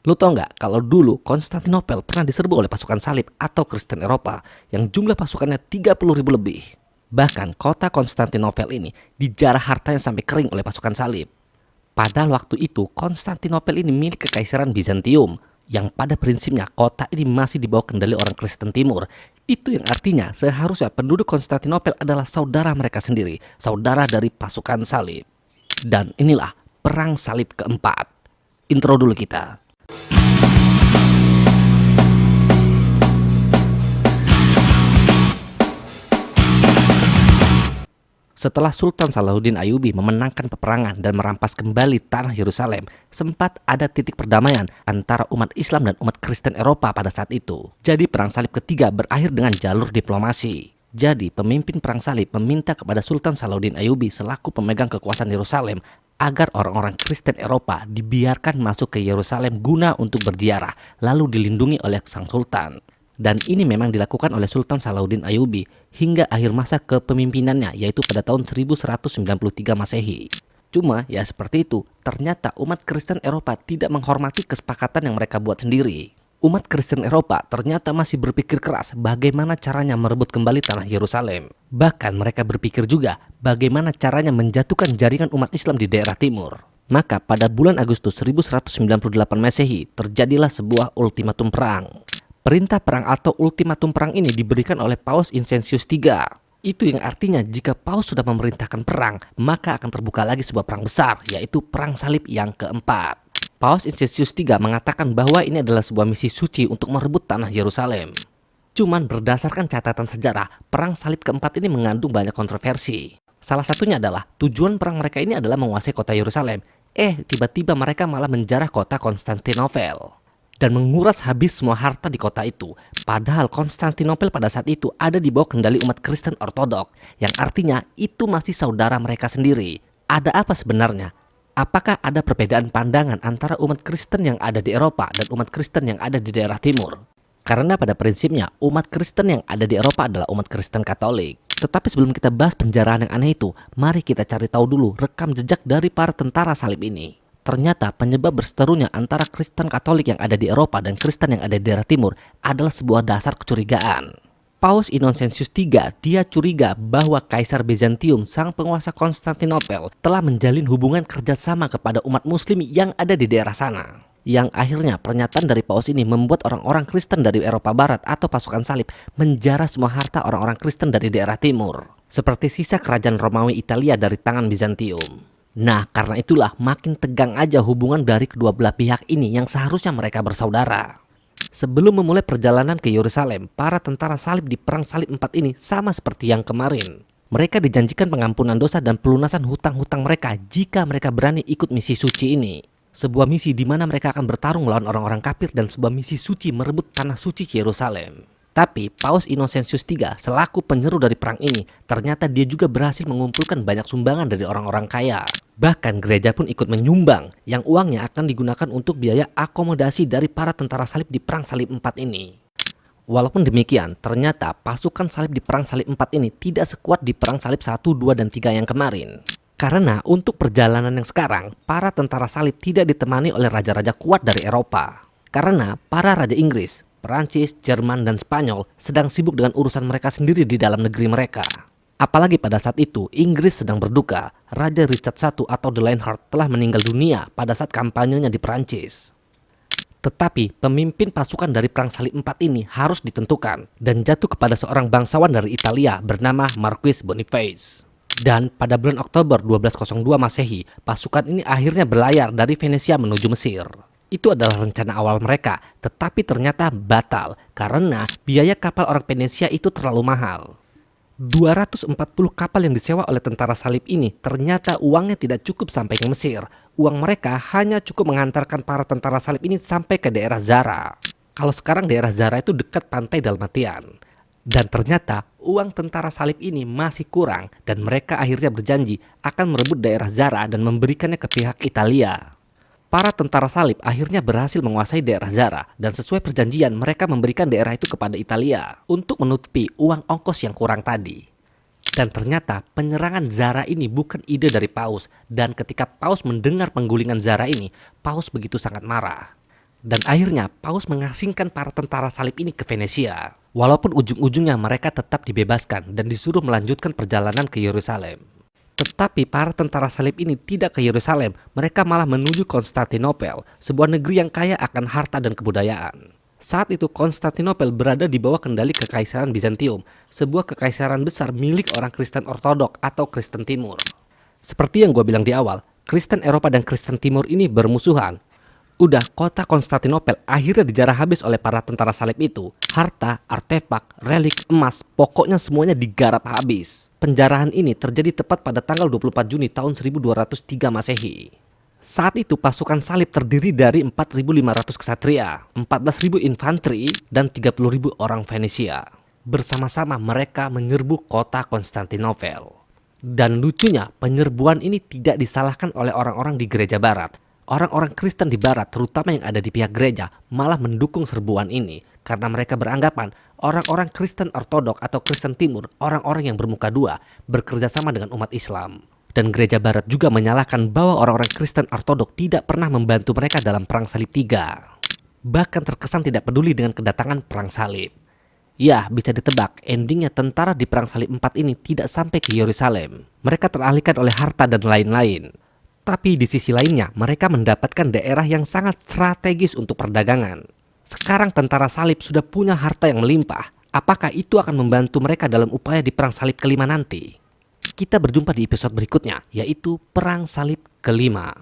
Lu tau nggak kalau dulu Konstantinopel pernah diserbu oleh pasukan salib atau Kristen Eropa yang jumlah pasukannya 30.000 lebih. Bahkan kota Konstantinopel ini dijarah hartanya sampai kering oleh pasukan salib. Padahal waktu itu Konstantinopel ini milik Kekaisaran Bizantium yang pada prinsipnya kota ini masih di bawah kendali orang Kristen Timur. Itu yang artinya seharusnya penduduk Konstantinopel adalah saudara mereka sendiri, saudara dari pasukan salib. Dan inilah Perang Salib keempat. Intro dulu kita. Setelah Sultan Salahuddin Ayyubi memenangkan peperangan dan merampas kembali tanah Yerusalem, sempat ada titik perdamaian antara umat Islam dan umat Kristen Eropa pada saat itu. Jadi Perang Salib ketiga berakhir dengan jalur diplomasi. Jadi pemimpin Perang Salib meminta kepada Sultan Salahuddin Ayyubi selaku pemegang kekuasaan Yerusalem agar orang-orang Kristen Eropa dibiarkan masuk ke Yerusalem guna untuk berziarah, lalu dilindungi oleh sang Sultan. Dan ini memang dilakukan oleh Sultan Salahuddin Ayyubi hingga akhir masa kepemimpinannya, yaitu pada tahun 1193 Masehi. Cuma ya seperti itu, ternyata umat Kristen Eropa tidak menghormati kesepakatan yang mereka buat sendiri. Umat Kristen Eropa ternyata masih berpikir keras bagaimana caranya merebut kembali tanah Yerusalem. Bahkan mereka berpikir juga bagaimana caranya menjatuhkan jaringan umat Islam di daerah timur. Maka pada bulan Agustus 1198 Masehi terjadilah sebuah ultimatum perang. Perintah perang atau ultimatum perang ini diberikan oleh Paus Insentius III. Itu yang artinya jika Paus sudah memerintahkan perang, maka akan terbuka lagi sebuah perang besar, yaitu Perang Salib yang keempat. Paus Insentius III mengatakan bahwa ini adalah sebuah misi suci untuk merebut tanah Yerusalem. Cuman berdasarkan catatan sejarah, Perang Salib keempat ini mengandung banyak kontroversi. Salah satunya adalah tujuan perang mereka ini adalah menguasai kota Yerusalem. Tiba-tiba mereka malah menjarah kota Konstantinopel dan menguras habis semua harta di kota itu. Padahal Konstantinopel pada saat itu ada di bawah kendali umat Kristen Ortodok, yang artinya itu masih saudara mereka sendiri. Ada apa sebenarnya? Apakah ada perbedaan pandangan antara umat Kristen yang ada di Eropa dan umat Kristen yang ada di daerah timur? Karena pada prinsipnya umat Kristen yang ada di Eropa adalah umat Kristen Katolik. Tetapi sebelum kita bahas penjarahan yang aneh itu, mari kita cari tahu dulu rekam jejak dari para tentara salib ini. Ternyata penyebab berseterunya antara Kristen Katolik yang ada di Eropa dan Kristen yang ada di daerah timur adalah sebuah dasar kecurigaan. Paus Innocentius III, dia curiga bahwa Kaisar Bizantium, sang penguasa Konstantinopel, telah menjalin hubungan kerjasama kepada umat muslim yang ada di daerah sana. Yang akhirnya pernyataan dari Paus ini membuat orang-orang Kristen dari Eropa Barat atau pasukan salib menjarah semua harta orang-orang Kristen dari daerah timur, seperti sisa kerajaan Romawi Italia dari tangan Bizantium. Nah, karena itulah makin tegang aja hubungan dari kedua belah pihak ini yang seharusnya mereka bersaudara. Sebelum memulai perjalanan ke Yerusalem, para tentara salib di Perang Salib 4 ini sama seperti yang kemarin. Mereka dijanjikan pengampunan dosa dan pelunasan hutang-hutang mereka jika mereka berani ikut misi suci ini. Sebuah misi di mana mereka akan bertarung melawan orang-orang kafir dan sebuah misi suci merebut tanah suci Yerusalem. Tapi Paus Innocentius III selaku penyeru dari perang ini, ternyata dia juga berhasil mengumpulkan banyak sumbangan dari orang-orang kaya. Bahkan gereja pun ikut menyumbang, yang uangnya akan digunakan untuk biaya akomodasi dari para tentara salib di Perang Salib 4 ini. Walaupun demikian, ternyata pasukan salib di Perang Salib 4 ini tidak sekuat di Perang Salib 1, 2, dan 3 yang kemarin. Karena untuk perjalanan yang sekarang, para tentara salib tidak ditemani oleh raja-raja kuat dari Eropa. Karena para raja Inggris, Perancis, Jerman, dan Spanyol sedang sibuk dengan urusan mereka sendiri di dalam negeri mereka. Apalagi pada saat itu, Inggris sedang berduka. Raja Richard I atau The Lionheart telah meninggal dunia pada saat kampanyenya di Perancis. Tetapi pemimpin pasukan dari Perang Salib 4 ini harus ditentukan dan jatuh kepada seorang bangsawan dari Italia bernama Marquis Boniface. Dan pada bulan Oktober 1202 Masehi, pasukan ini akhirnya berlayar dari Venesia menuju Mesir. Itu adalah rencana awal mereka, tetapi ternyata batal karena biaya kapal orang Venesia itu terlalu mahal. 240 kapal yang disewa oleh tentara salib ini ternyata uangnya tidak cukup sampai ke Mesir. Uang mereka hanya cukup mengantarkan para tentara salib ini sampai ke daerah Zara. Kalau sekarang daerah Zara itu dekat pantai Dalmatian. Dan ternyata uang tentara salib ini masih kurang dan mereka akhirnya berjanji akan merebut daerah Zara dan memberikannya ke pihak Italia. Para tentara salib akhirnya berhasil menguasai daerah Zara dan sesuai perjanjian mereka memberikan daerah itu kepada Italia untuk menutupi uang ongkos yang kurang tadi. Dan ternyata penyerangan Zara ini bukan ide dari Paus, dan ketika Paus mendengar penggulingan Zara ini, Paus begitu sangat marah. Dan akhirnya Paus mengasingkan para tentara salib ini ke Venesia. Walaupun ujung-ujungnya mereka tetap dibebaskan dan disuruh melanjutkan perjalanan ke Yerusalem. Tetapi para tentara salib ini tidak ke Yerusalem, mereka malah menuju Konstantinopel, sebuah negeri yang kaya akan harta dan kebudayaan. Saat itu Konstantinopel berada di bawah kendali Kekaisaran Bizantium, sebuah kekaisaran besar milik orang Kristen Ortodok atau Kristen Timur. Seperti yang gue bilang di awal, Kristen Eropa dan Kristen Timur ini bermusuhan. Udah kota Konstantinopel akhirnya dijarah habis oleh para tentara salib itu. Harta, artefak, relik, emas, pokoknya semuanya digarap habis. Penjarahan ini terjadi tepat pada tanggal 24 Juni tahun 1203 Masehi. Saat itu pasukan salib terdiri dari 4.500 ksatria, 14.000 infanteri, dan 30.000 orang Venesia. Bersama-sama mereka menyerbu kota Konstantinopel. Dan lucunya, penyerbuan ini tidak disalahkan oleh orang-orang di gereja barat. Orang-orang Kristen di barat, terutama yang ada di pihak gereja, malah mendukung serbuan ini. Karena mereka beranggapan orang-orang Kristen Ortodok atau Kristen Timur, orang-orang yang bermuka dua, bekerja sama dengan umat Islam. Dan gereja barat juga menyalahkan bahwa orang-orang Kristen Ortodok tidak pernah membantu mereka dalam Perang Salib III. Bahkan terkesan tidak peduli dengan kedatangan Perang Salib. Ya, bisa ditebak, endingnya tentara di Perang Salib IV ini tidak sampai ke Yerusalem. Mereka teralihkan oleh harta dan lain-lain. Tapi di sisi lainnya, mereka mendapatkan daerah yang sangat strategis untuk perdagangan. Sekarang tentara salib sudah punya harta yang melimpah. Apakah itu akan membantu mereka dalam upaya di Perang Salib kelima nanti? Kita berjumpa di episode berikutnya, yaitu Perang Salib kelima.